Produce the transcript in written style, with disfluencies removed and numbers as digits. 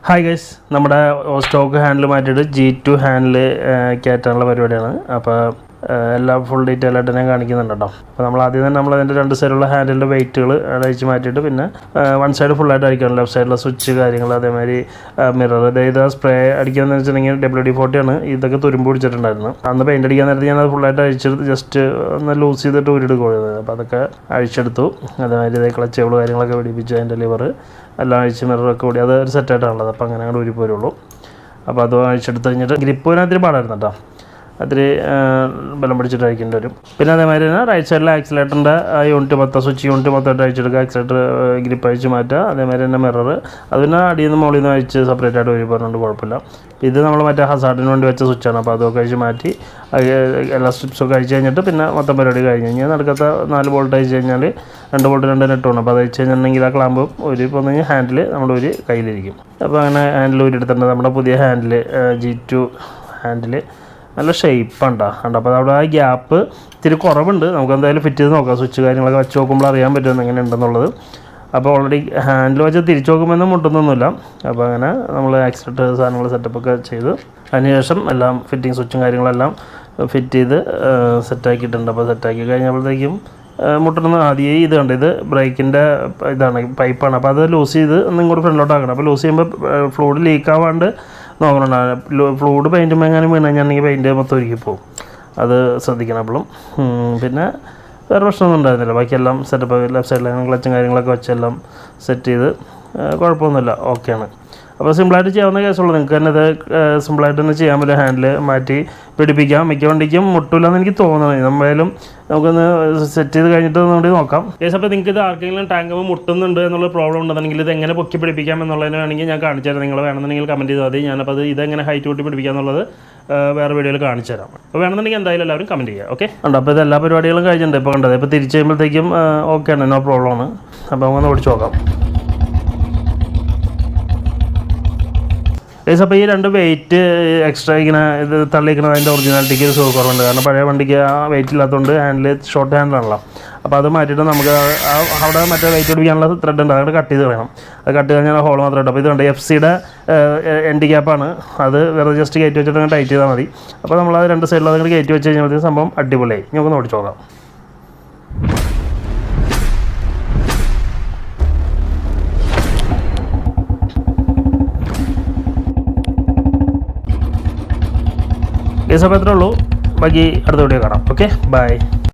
Hi guys, നമ്മുടെ stock handle മാറ്റിയിട്ട് G2 handle കയറ്റാനുള്ള പരിപാടിയാണ്. അപ്പോൾ എല്ലാം ഫുൾ ഡീറ്റെയിൽ ആയിട്ട് ഞാൻ കാണിക്കുന്നുണ്ട് കേട്ടോ. അപ്പോൾ നമ്മൾ ആദ്യം തന്നെ നമ്മളതിൻ്റെ രണ്ട് സൈഡിലുള്ള ഹാൻഡിലിൻ്റെ വെയിറ്റുകൾ അഴിച്ച് മാറ്റിയിട്ട് പിന്നെ വൺ സൈഡ് ഫുള്ളായിട്ട് അടിക്കണം. ലെഫ്റ്റ് സൈഡിലെ സ്വിച്ച് കാര്യങ്ങൾ, അതേമാതിരി മിറർ, അതായത് സ്പ്രേ അടിക്കാമെന്ന് വെച്ചിട്ടുണ്ടെങ്കിൽ WD-40 ആണ്. ഇതൊക്കെ തുരുമ്പ് പിടിച്ചിട്ടുണ്ടായിരുന്നു. അന്ന് പെയിൻ്റ് അടിക്കാൻ നേരത്തെ ഞാനത് ഫുള്ളായിട്ട് അഴിച്ചെടുത്ത് ജസ്റ്റ് ഒന്ന് ലൂസ് ചെയ്തിട്ട് ഊരിടുകയുള്ളത്. അപ്പോൾ അതൊക്കെ അഴിച്ചെടുത്തു. അതേമാതിരി ഇതേ ക്ലച്ചുകൾ കാര്യങ്ങളൊക്കെ പിടിപ്പിച്ച് അതിൻ്റെ ലിവർ എല്ലാം അഴിച്ച് മിററൊക്കെ കൂടി അത് ഒരു സെറ്റായിട്ടാണുള്ളത്. അപ്പോൾ അങ്ങനെ അങ്ങോട്ട് ഊരിപ്പോരുള്ളൂ. അപ്പോൾ അത് അഴിച്ചെടുത്ത് കഴിഞ്ഞിട്ട് ഗ്രിപ്പിനകത്തിരി പാടായിരുന്നു കേട്ടോ. അതിൽ ബലം പിടിച്ചിട്ട് അഴിക്കേണ്ടി വരും. പിന്നെ അതേമാതിരി തന്നെ റൈറ്റ് സൈഡിലെ ആക്സിലേറ്ററിൻ്റെ യൂണിറ്റ് മൊത്തം സ്വിച്ച് യൂണിറ്റ് മൊത്തമായിട്ട് അഴിച്ചെടുക്കുക. ആക്സിലേറ്റർ ഗ്രിപ്പ് അഴിച്ച് മാറ്റുക. അതേമാതിരി തന്നെ മിറർ അതിന് അടിയിൽ നിന്ന് മുകളിൽ നിന്ന് അഴിച്ച് സെപ്പറേറ്റ് ആയിട്ട് വരും പറഞ്ഞുകൊണ്ട് കുഴപ്പമില്ല. ഇത് നമ്മൾ മറ്റേ ഹസാർഡിന് വേണ്ടി വെച്ച സ്വിച്ചാണ്. അപ്പോൾ അതൊക്കെ അഴിച്ച് മാറ്റി എല്ലാ സ്ട്രിപ്സൊക്കെ അഴിച്ച് കഴിഞ്ഞിട്ട് പിന്നെ മൊത്തം പരിപാടി കഴിഞ്ഞ് കഴിഞ്ഞാൽ നടക്കത്ത 4 ബോൾട്ട് അഴിച്ച് കഴിഞ്ഞാൽ 2 ബോൾട്ട് 2 നെറ്റ് വേണം. അപ്പോൾ അത് അഴിച്ച് കഴിഞ്ഞിട്ടുണ്ടെങ്കിൽ ആ ക്ലാമ്പ് ഒരു പോന്നു കഴിഞ്ഞാൽ ഹാൻഡിൽ നമ്മുടെ ഒരു കയ്യിലിരിക്കും. അപ്പോൾ അങ്ങനെ ഹാൻഡിൽ ഊരിയെടുത്തിട്ടുണ്ട്. നമ്മുടെ പുതിയ ഹാൻഡിൽ G2 ഹാൻഡിൽ നല്ല ഷേപ്പാണ് കണ്ടോ. അപ്പോൾ അവിടെ ആ ഗ്യാപ്പ് ഇത്തിരി കുറവുണ്ട്. നമുക്ക് എന്തായാലും ഫിറ്റ് ചെയ്ത് നോക്കാം. സ്വിച്ച് കാര്യങ്ങളൊക്കെ വെച്ച് നോക്കുമ്പോൾ അറിയാൻ പറ്റും എങ്ങനെ ഉണ്ടെന്നുള്ളത്. അപ്പോൾ ഓൾറെഡി ഹാൻഡിൽ വെച്ച് തിരിച്ച് നോക്കുമ്പോൾ മുട്ടൊന്നുമില്ല. അപ്പോൾ അങ്ങനെ നമ്മൾ ആക്സിലേറ്റർ സാധനങ്ങൾ സെറ്റപ്പൊക്കെ ചെയ്ത് അതിനുശേഷം എല്ലാം ഫിറ്റിങ് സ്വിച്ചും കാര്യങ്ങളെല്ലാം ഫിറ്റ് ചെയ്ത് സെറ്റാക്കിയിട്ടുണ്ട്. അപ്പോൾ സെറ്റാക്കി കഴിഞ്ഞപ്പോഴത്തേക്കും മുട്ടൊന്ന് ആദ്യം ഇത് കണ്ട് ഇത് ബ്രേക്കിൻ്റെ ഇതാണ് പൈപ്പാണ്. അപ്പോൾ അത് ലൂസ് ചെയ്ത് ഒന്ന് ഇങ്ങോട്ട് ഫ്രണ്ടിലോട്ടാക്കണം. അപ്പോൾ ലൂസ് ചെയ്യുമ്പോൾ ഫ്ലൂയിഡ് ലീക്ക് ആവാണ്ട് നോക്കണം. ഫ്ലൂയിഡ് പെയിൻറ്റുമ്പോൾ എങ്ങനെ വീണ് കഴിഞ്ഞാണെങ്കിൽ പെയിൻറ്റ് മൊത്തം ഒരുക്കി പോകും. അത് ശ്രദ്ധിക്കണം എപ്പോഴും. പിന്നെ വേറെ പ്രശ്നമൊന്നും ഉണ്ടായിരുന്നില്ല. ബാക്കിയെല്ലാം സെറ്റപ്പ് ലെഫ്റ്റ് സൈഡിൽ ക്ലച്ചും കാര്യങ്ങളൊക്കെ വെച്ചെല്ലാം സെറ്റ് ചെയ്ത് കുഴപ്പമൊന്നുമില്ല, ഓക്കെയാണ്. അപ്പോൾ സിമ്പിളായിട്ട് ചെയ്യാവുന്ന കേസുള്ളൂ. നിങ്ങൾക്ക് തന്നെ ഇത് സിമ്പിളായിട്ട് തന്നെ ചെയ്യാൻ പറ്റും. ഹാൻഡിൽ മാറ്റി പിടിപ്പിക്കാം. മിക്ക വണ്ടിക്കും മുട്ടില്ലെന്ന് എനിക്ക് തോന്നുന്നത്. നമ്മളായാലും നമുക്കൊന്ന് സെറ്റ് ചെയ്ത് കഴിഞ്ഞിട്ട് ഒന്നുകൂടി നോക്കാം. കേസ് അപ്പോൾ നിങ്ങൾക്ക് ഇത് ആർക്കെങ്കിലും ടാങ്ക് മുട്ടുന്നുണ്ട് എന്നുള്ള പ്രോബ്ലം ഉണ്ടെന്നുണ്ടെങ്കിൽ ഇത് എങ്ങനെ പൊക്കി പിടിപ്പിക്കാം എന്നുള്ളതിന് വേണമെങ്കിൽ ഞാൻ കാണിച്ചു തരാം. നിങ്ങൾ വേണമെന്നുണ്ടെങ്കിൽ കമൻറ്റ് ചെയ്താൽ മതി. ഞാനപ്പോൾ അത് ഇതെങ്ങനെ ഹൈറ്റ് കൂട്ടി പിടിപ്പിക്കുക എന്നുള്ളത് വേറെ വീഡിയോയിൽ കാണിച്ചു തരാം. അപ്പോൾ വേണമെന്നുണ്ടെങ്കിൽ എന്തായാലും എല്ലാവരും കമൻറ്റ് ചെയ്യുക. ഓക്കെ ഉണ്ട്. അപ്പോൾ ഇത് എല്ലാ പരിപാടികളും കഴിഞ്ഞിട്ടുണ്ട്. ഇപ്പോൾ കണ്ടത് ഇപ്പോൾ തിരിച്ച് കഴിയുമ്പോഴത്തേക്കും ഓക്കെയാണ്, നോ പ്രോബ്ലമാണ്. അപ്പോൾ നമുക്കൊന്ന് ഓടിച്ച് നോക്കാം. ഗൈസ് അപ്പോൾ ഈ രണ്ട് വെയിറ്റ് എക്സ്ട്രാ ഇങ്ങനെ ഇത് തള്ളിയിരിക്കുന്നത് അതിൻ്റെ ഒറിജിനാലിറ്റിക്ക് ഒരു കുറവുണ്ട്. കാരണം പഴയ വണ്ടിക്ക് ആ വെയിറ്റ് ഇല്ലാത്തതുകൊണ്ട് ഹാൻഡിൽ ഷോർട്ട് ഹാൻഡിലാണല്ലോ. അപ്പോൾ അത് മാറ്റിയിട്ട് നമുക്ക് അവിടെ മറ്റേ വെയിറ്റ് പിടിപ്പിക്കാനുള്ള ത്രെഡ് ഉണ്ട്, അതുകൊണ്ട് കട്ട് ചെയ്ത് വേണം. അത് കട്ട് കഴിഞ്ഞാൽ ഹോൾ മാത്രമേ ഇട്ടു. അപ്പോൾ ഇതുണ്ട് FC-യുടെ എൻഡ് ക്യാപ്പാണ്. അത് വെറുതെ ജസ്റ്റ് കയറ്റി വെച്ചിട്ട് അങ്ങനെ ടൈറ്റ് ചെയ്താൽ മതി. അപ്പോൾ നമ്മൾ അത് രണ്ട് സൈഡിൽ അതിങ്ങനെ കയറ്റി വെച്ച് കഴിഞ്ഞാൽ സംഭവം അടിപൊളിയായി. നമുക്കൊന്ന് ഓടിച്ചു നോക്കാം. കേസ് അപ്പോൾ എത്രയേ ഉള്ളൂ. ബാക്കി അടുത്ത വീഡിയോ കാണാം. Okay, by.